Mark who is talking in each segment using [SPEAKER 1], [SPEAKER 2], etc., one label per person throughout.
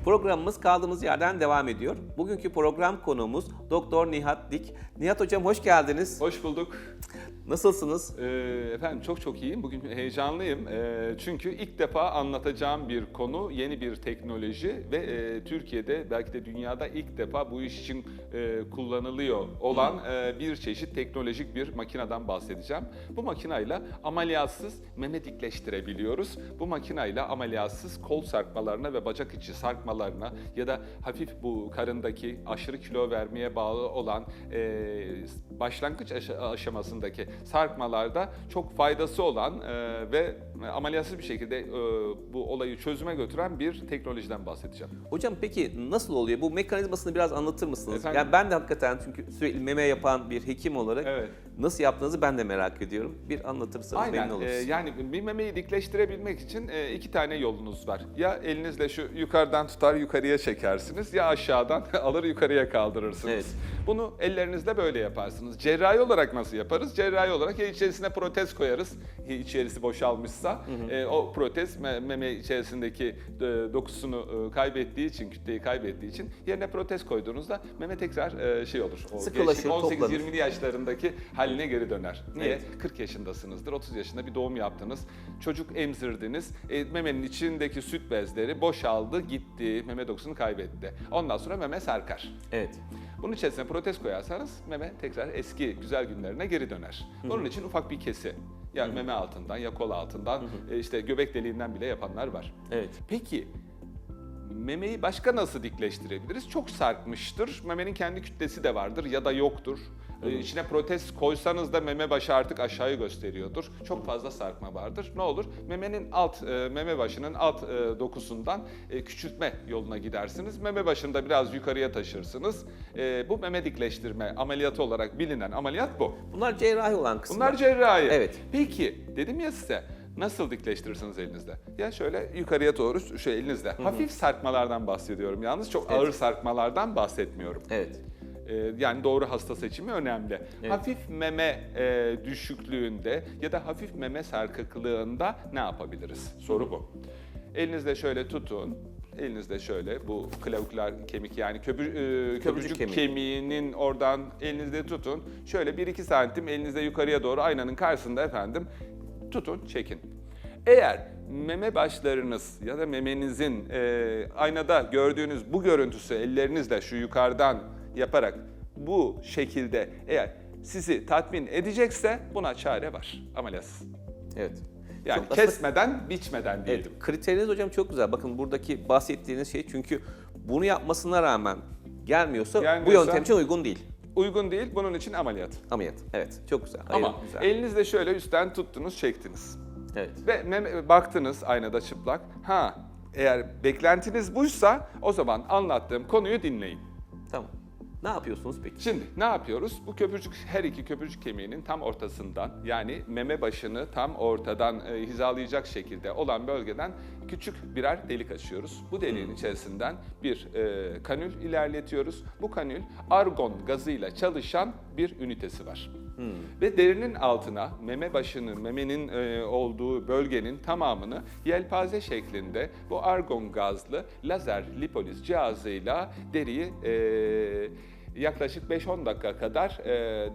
[SPEAKER 1] Programımız kaldığımız yerden devam ediyor. Bugünkü program konuğumuz Doktor Nihat Dik. Nihat Hocam hoş geldiniz.
[SPEAKER 2] Hoş bulduk.
[SPEAKER 1] Nasılsınız?
[SPEAKER 2] Efendim çok iyiyim. Bugün heyecanlıyım. Çünkü ilk defa anlatacağım bir konu, yeni bir teknoloji ve Türkiye'de belki de dünyada ilk defa bu iş için kullanılıyor olan bir çeşit teknolojik bir makineden bahsedeceğim. Bu makinayla ameliyatsız meme dikleştirebiliyoruz. Bu makinayla ameliyatsız kol sarkmalarına ve bacak içi sarkmalarına ya da hafif bu karındaki aşırı kilo vermeye bağlı olan başlangıç aşamasındaki sarkmalarda çok faydası olan ve ameliyatsız bir şekilde bu olayı çözüme götüren bir teknolojiden bahsedeceğim.
[SPEAKER 1] Hocam peki nasıl oluyor? Bu mekanizmasını biraz anlatır mısınız?
[SPEAKER 2] Efendim?
[SPEAKER 1] Yani ben de hakikaten çünkü sürekli meme yapan bir hekim olarak
[SPEAKER 2] Evet.
[SPEAKER 1] nasıl yaptığınızı ben de merak ediyorum. Bir anlatırsanız
[SPEAKER 2] Aynen.
[SPEAKER 1] memnun oluruz.
[SPEAKER 2] Yani bir memeyi dikleştirebilmek için iki tane yolunuz var. Ya elinizle şu yukarıdan tutar yukarıya çekersiniz ya aşağıdan alır yukarıya kaldırırsınız.
[SPEAKER 1] Evet.
[SPEAKER 2] Bunu ellerinizle böyle yaparsınız. Cerrahi olarak nasıl yaparız? Cerrahi olarak ya içerisine protez koyarız. İçerisi boşalmışsa o protez meme içerisindeki dokusunu kaybettiği için, kütleyi kaybettiği için yerine protez koyduğunuzda meme tekrar şey olur. O
[SPEAKER 1] Sıkılaşır,
[SPEAKER 2] 18-20 yaşlarındaki haline geri döner. Niye?
[SPEAKER 1] Evet.
[SPEAKER 2] 40 yaşındasınızdır, 30 yaşında bir doğum yaptınız, çocuk emzirdiniz, memenin içindeki süt bezleri boşaldı, gitti, meme dokusunu kaybetti. Ondan sonra meme sarkar.
[SPEAKER 1] Evet.
[SPEAKER 2] Bunun içerisine protez koyarsanız meme tekrar eski güzel günlerine geri döner. Bunun için ufak bir kesi. Ya meme altından ya kol altından, işte göbek deliğinden bile yapanlar var.
[SPEAKER 1] Evet.
[SPEAKER 2] Peki memeyi başka nasıl dikleştirebiliriz? Çok sarkmıştır. Memenin kendi kütlesi de vardır ya da yoktur. İçine protez koysanız da meme başı artık aşağıyı gösteriyordur. Çok fazla sarkma vardır. Ne olur? Meme başının alt dokusundan küçültme yoluna gidersiniz. Meme başını da biraz yukarıya taşırsınız. Bu meme dikleştirme ameliyatı olarak bilinen ameliyat bu.
[SPEAKER 1] Bunlar cerrahi olan kısımlar.
[SPEAKER 2] Bunlar cerrahi.
[SPEAKER 1] Evet.
[SPEAKER 2] Peki dedim ya size. Nasıl dikleştirirsiniz elinizde? Ya şöyle yukarıya doğru şu elinizle. Hafif sarkmalardan bahsediyorum yalnız. Çok ağır sarkmalardan bahsetmiyorum.
[SPEAKER 1] Evet.
[SPEAKER 2] Yani doğru hasta seçimi önemli.
[SPEAKER 1] Evet.
[SPEAKER 2] Hafif meme düşüklüğünde ya da hafif meme sarkıklığında ne yapabiliriz? Soru bu. Elinizle şöyle tutun. Elinizde şöyle bu klaviküler kemik yani köprücük kemiğinin oradan elinizde tutun. Şöyle 1-2 santim elinizde yukarıya doğru aynanın karşısında efendim tutun, çekin. Eğer meme başlarınız ya da memenizin aynada gördüğünüz bu görüntüsü ellerinizle şu yukarıdan yaparak bu şekilde eğer sizi tatmin edecekse buna çare var. Ameliyatsız.
[SPEAKER 1] Evet.
[SPEAKER 2] Yani
[SPEAKER 1] Çok aslında-
[SPEAKER 2] kesmeden, biçmeden diyelim.
[SPEAKER 1] Evet, kriteriniz hocam çok güzel. Bakın buradaki bahsettiğiniz şey çünkü bunu yapmasına rağmen gelmiyorsa bu yöntem için uygun değil.
[SPEAKER 2] Uygun değil, bunun için ameliyat.
[SPEAKER 1] Ameliyat. Evet, çok güzel.
[SPEAKER 2] Ama
[SPEAKER 1] Hayır, güzel.
[SPEAKER 2] elinizle şöyle üstten tuttunuz, çektiniz.
[SPEAKER 1] Evet.
[SPEAKER 2] Ve baktınız aynada çıplak. Eğer beklentiniz buysa o zaman anlattığım konuyu dinleyin.
[SPEAKER 1] Tamam. Ne yapıyorsunuz peki?
[SPEAKER 2] Şimdi ne yapıyoruz? Bu her iki köprücük kemiğinin tam ortasından yani meme başını tam ortadan hizalayacak şekilde olan bölgeden küçük birer delik açıyoruz. Bu deliğin içerisinden bir kanül ilerletiyoruz. Bu kanül argon gazıyla çalışan bir ünitesi var. Ve derinin altına memenin olduğu bölgenin tamamını yelpaze şeklinde bu argon gazlı lazer lipoliz cihazıyla deriyi yaklaşık 5-10 dakika kadar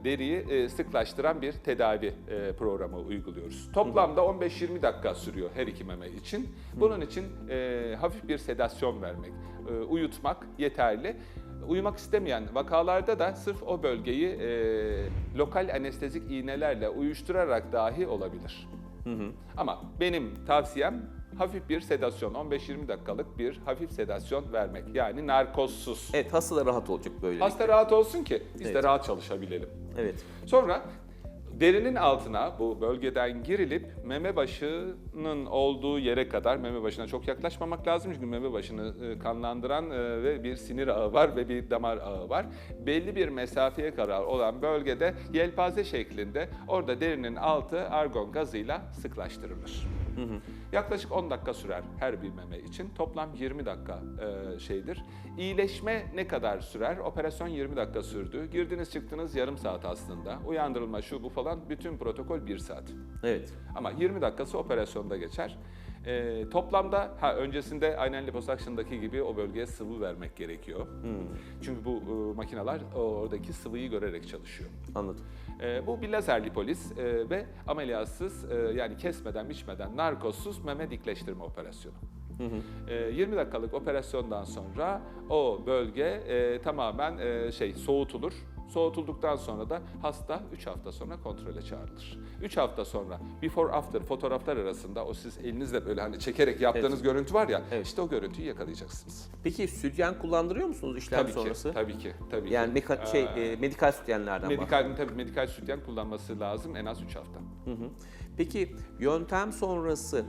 [SPEAKER 2] deriyi sıklaştıran bir tedavi programı uyguluyoruz. Toplamda 15-20 dakika sürüyor her iki meme için. Bunun için hafif bir sedasyon vermek, uyutmak yeterli. Uyumak istemeyen vakalarda da sırf o bölgeyi lokal anestezik iğnelerle uyuşturarak dahi olabilir. Ama benim tavsiyem hafif bir sedasyon, 15-20 dakikalık bir hafif sedasyon vermek. Yani narkozsuz.
[SPEAKER 1] Evet, hasta da rahat olacak böyle.
[SPEAKER 2] Hasta rahat olsun ki biz de
[SPEAKER 1] Evet.
[SPEAKER 2] rahat çalışabilelim.
[SPEAKER 1] Evet.
[SPEAKER 2] Sonra derinin altına bu bölgeden girilip meme başının olduğu yere kadar meme başına çok yaklaşmamak lazım. Çünkü meme başını kanlandıran ve bir sinir ağı var ve bir damar ağı var. Belli bir mesafeye kadar olan bölgede yelpaze şeklinde orada derinin altı argon gazıyla sıklaştırılır. Yaklaşık 10 dakika sürer her bir meme için. Toplam 20 dakika şeydir. İyileşme ne kadar sürer? Operasyon 20 dakika sürdü. Girdiniz çıktınız yarım saat aslında. Uyandırılma şu bu falan bütün protokol 1 saat.
[SPEAKER 1] Evet.
[SPEAKER 2] Ama 20 dakikası operasyonda geçer. Toplamda öncesinde aynen liposuction'daki gibi o bölgeye sıvı vermek gerekiyor. Çünkü bu makineler oradaki sıvıyı görerek çalışıyor.
[SPEAKER 1] Anladım.
[SPEAKER 2] Bu bir lazer lipoliz ve ameliyatsız yani kesmeden biçmeden narkozsuz meme dikleştirme operasyonu. 20 dakikalık operasyondan sonra o bölge tamamen soğutulur. Soğutulduktan sonra da hasta 3 hafta sonra kontrole çağrılır. 3 hafta sonra before after fotoğraflar arasında o siz elinizle böyle hani çekerek yaptığınız görüntü var ya, işte o görüntüyü yakalayacaksınız.
[SPEAKER 1] Peki sütyen kullandırıyor musunuz işlem
[SPEAKER 2] Tabii
[SPEAKER 1] sonrası?
[SPEAKER 2] ki, tabii ki.
[SPEAKER 1] Yani medikal sütyenlerden bahsediyoruz.
[SPEAKER 2] Medikal sütyen kullanması lazım en az 3 hafta.
[SPEAKER 1] Peki yöntem sonrası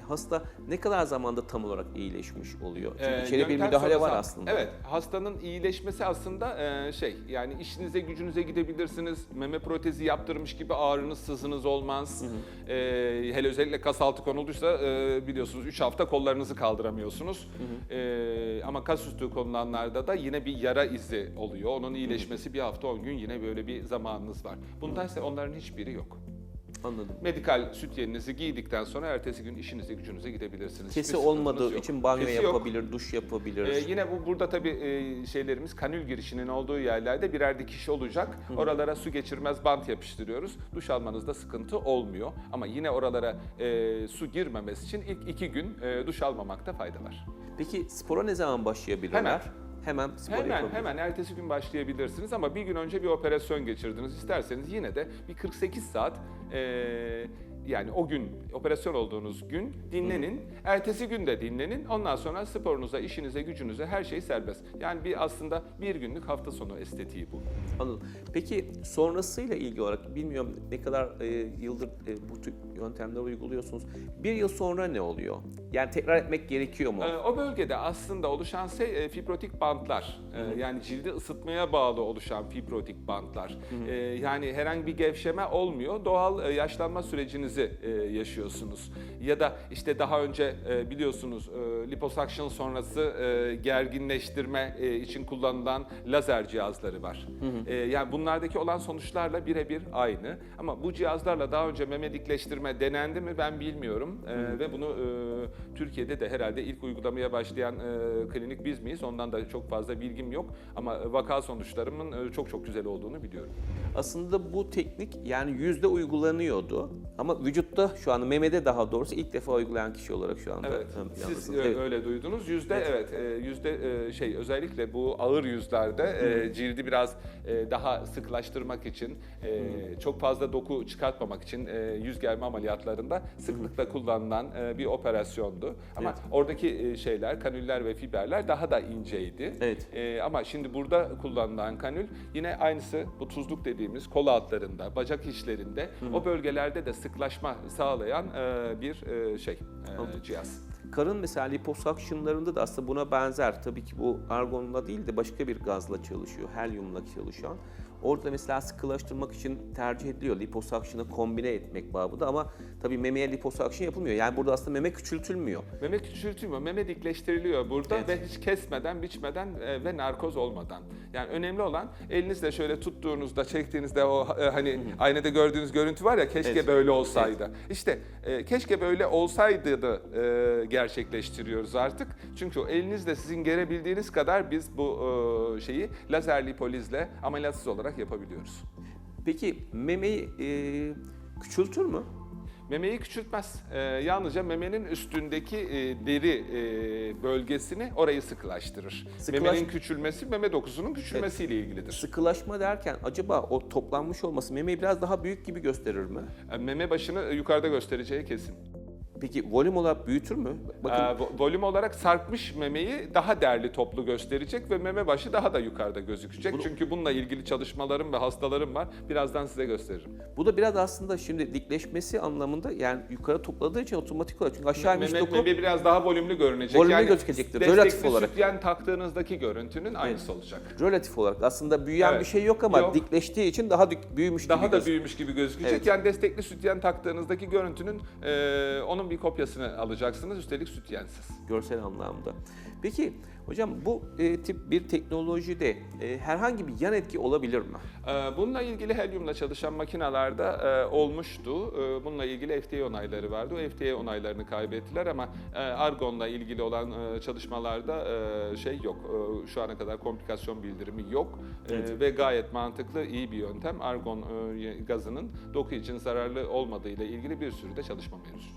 [SPEAKER 1] hasta ne kadar zamanda tam olarak iyileşmiş oluyor? Çünkü içeri bir müdahale var aslında.
[SPEAKER 2] Evet, hastanın iyileşmesi aslında yani işinize gücünüze gidebilirsiniz. Meme protezi yaptırmış gibi ağrınız sızınız olmaz. Hele özellikle kas altı konulduysa biliyorsunuz 3 hafta kollarınızı kaldıramıyorsunuz. Ama kas üstü konulanlarda da yine bir yara izi oluyor. Onun iyileşmesi bir hafta 10 gün yine böyle bir zamanınız var. Bunda ise onların hiçbiri yok.
[SPEAKER 1] Anladım.
[SPEAKER 2] Medikal sütyeninizi giydikten sonra ertesi gün işinize gücünüze gidebilirsiniz.
[SPEAKER 1] Kesi olmadığı için banyo yapabilir, duş yapabilir.
[SPEAKER 2] Yine burada tabii şeylerimiz kanül girişinin olduğu yerlerde birer dikiş olacak. Oralara su geçirmez bant yapıştırıyoruz. Duş almanızda sıkıntı olmuyor. Ama yine oralara su girmemesi için ilk 2 gün duş almamakta fayda var.
[SPEAKER 1] Peki spora ne zaman başlayabilirler? Hemen spor yapabilir.
[SPEAKER 2] Hemen ertesi gün başlayabilirsiniz ama bir gün önce bir operasyon geçirdiniz. İsterseniz yine de bir 48 saat yani o gün operasyon olduğunuz gün dinlenin. Ertesi gün de dinlenin. Ondan sonra sporunuza, işinize, gücünüze her şey serbest. Yani aslında bir günlük hafta sonu estetiği bu.
[SPEAKER 1] Anladım. Peki sonrasıyla ilgili olarak bilmiyorum ne kadar yıldır bu tür yöntemleri uyguluyorsunuz. Bir yıl sonra ne oluyor? Yani tekrar etmek gerekiyor mu?
[SPEAKER 2] O bölgede aslında oluşan fibrotik bantlar. Yani cildi ısıtmaya bağlı oluşan fibrotik bantlar. Yani herhangi bir gevşeme olmuyor. Doğal yaşlanma sürecinizi yaşıyorsunuz. Ya da işte daha önce biliyorsunuz liposuction sonrası gerginleştirme için kullanılan lazer cihazları var. Yani bunlardaki olan sonuçlarla birebir aynı. Ama bu cihazlarla daha önce meme dikleştirme denendi mi ben bilmiyorum. Ve bunu Türkiye'de de herhalde ilk uygulamaya başlayan klinik biz miyiz? Ondan da çok fazla bilgim yok. Ama vaka sonuçlarımın çok güzel olduğunu biliyorum.
[SPEAKER 1] Aslında bu teknik yani yüzde uygulanıyordu. Ama vücutta şu anda memede daha doğrusu ilk defa uygulayan kişi olarak şu anda.
[SPEAKER 2] Evet. Siz öyle duydunuz. Yüzde özellikle bu ağır yüzlerde cildi biraz daha sıklaştırmak için çok fazla doku çıkartmamak için yüz germe ameliyatlarında sıklıkla kullanılan bir operasyondu. Ama oradaki şeyler, kanüller ve fiberler daha da inceydi.
[SPEAKER 1] Evet.
[SPEAKER 2] Ama şimdi burada kullanılan kanül yine aynısı bu tuzluk dediğimiz kol altlarında, bacak içlerinde o bölgelerde de sıklaşma sağlayan bir cihaz.
[SPEAKER 1] Karın mesela liposuction'larında da aslında buna benzer. Tabii ki bu argonla değil de başka bir gazla çalışıyor, helyumla çalışan. Orada mesela sıkılaştırmak için tercih ediliyor. Liposuction'ı kombine etmek babında ama tabii memeye liposuction yapılmıyor. Yani burada aslında meme küçültülmüyor.
[SPEAKER 2] Meme küçültülmüyor, meme dikleştiriliyor burada ve hiç kesmeden, biçmeden ve narkoz olmadan. Yani önemli olan elinizle şöyle tuttuğunuzda, çektiğinizde o hani aynada gördüğünüz görüntü var ya keşke böyle olsaydı. İşte keşke böyle olsaydı da gerçekleştiriyoruz artık. Çünkü elinizle sizin gerebildiğiniz kadar biz bu şeyi lazer lipolizle ameliyatsız olarak yapabiliyoruz.
[SPEAKER 1] Peki memeyi küçültür mü?
[SPEAKER 2] Memeyi küçültmez. Yalnızca memenin üstündeki deri bölgesini orayı sıkılaştırır. Memenin küçülmesi meme dokusunun küçülmesiyle ilgilidir.
[SPEAKER 1] Sıkılaşma derken acaba o toplanmış olması memeyi biraz daha büyük gibi gösterir mi?
[SPEAKER 2] Meme başını yukarıda göstereceği kesin.
[SPEAKER 1] Peki volüm olarak büyütür mü?
[SPEAKER 2] Bakın, volüm olarak sarkmış memeyi daha değerli toplu gösterecek ve meme başı daha da yukarıda gözükecek. Çünkü bununla ilgili çalışmalarım ve hastalarım var. Birazdan size gösteririm.
[SPEAKER 1] Bu da biraz aslında şimdi dikleşmesi anlamında yani yukarı topladığı için otomatik olarak çünkü aşağı inmiş doku
[SPEAKER 2] meme biraz daha volümlü görünecek.
[SPEAKER 1] Volümlü gözükecektir. Relatif olarak.
[SPEAKER 2] Sütyen taktığınızdaki görüntünün aynısı olacak.
[SPEAKER 1] Relatif olarak aslında büyüyen bir şey yok ama dikleştiği için daha büyümüş gibi
[SPEAKER 2] büyümüş gibi gözükecek. Yani destekli sütyen taktığınızdaki görüntünün onun bir kopyasını alacaksınız, üstelik sütyensiz.
[SPEAKER 1] Görsel anlamda. Peki hocam bu tip bir teknolojide herhangi bir yan etki olabilir mi?
[SPEAKER 2] Bununla ilgili helyumla çalışan makinalarda olmuştu. Bununla ilgili FDA onayları vardı. O FDA onaylarını kaybettiler ama argonla ilgili olan çalışmalarda şey yok. Şu ana kadar komplikasyon bildirimi yok.
[SPEAKER 1] Evet.
[SPEAKER 2] Ve gayet mantıklı, iyi bir yöntem. Argon gazının doku için zararlı olmadığı ile ilgili bir sürü de çalışma mevcut.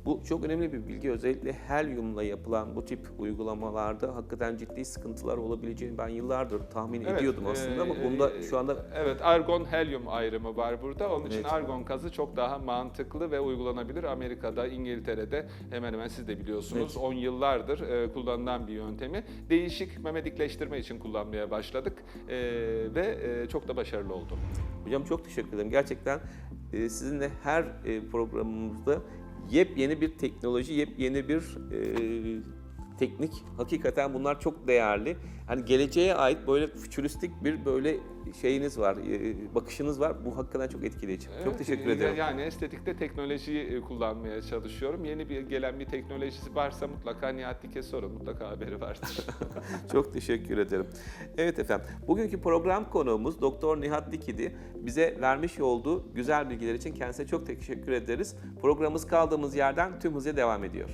[SPEAKER 1] Bu çok önemli bir bilgi. Özellikle helyumla yapılan bu tip uygulamalarda hakikaten ciddi sıkıntılar olabileceğini ben yıllardır tahmin ediyordum aslında ama bunda şu anda...
[SPEAKER 2] Evet, argon helyum ayrımı var burada. Onun için
[SPEAKER 1] Evet.
[SPEAKER 2] argon gazı çok daha mantıklı ve uygulanabilir. Amerika'da, İngiltere'de hemen hemen siz de biliyorsunuz
[SPEAKER 1] Evet.
[SPEAKER 2] 10 yıllardır kullanılan bir yöntemi. Değişik meme dikleştirme için kullanmaya başladık ve çok da başarılı oldu.
[SPEAKER 1] Hocam çok teşekkür ederim. Gerçekten sizinle her programımızda yepyeni bir teknoloji, yepyeni bir teknik. Hakikaten bunlar çok değerli. Hani geleceğe ait böyle fütüristik bir böyle şeyiniz var, bakışınız var. Bu hakikaten çok etkileyici.
[SPEAKER 2] Evet,
[SPEAKER 1] Çok teşekkür ederim.
[SPEAKER 2] Yani estetikte teknolojiyi kullanmaya çalışıyorum. Yeni gelen bir teknolojisi varsa mutlaka Nihat Dik'e sorun. Mutlaka haberi vardır.
[SPEAKER 1] Çok teşekkür ederim. Evet efendim, bugünkü program konuğumuz Doktor Nihat Dik idi. Bize vermiş olduğu güzel bilgiler için kendisine çok teşekkür ederiz. Programımız kaldığımız yerden tüm hızıyla devam ediyor.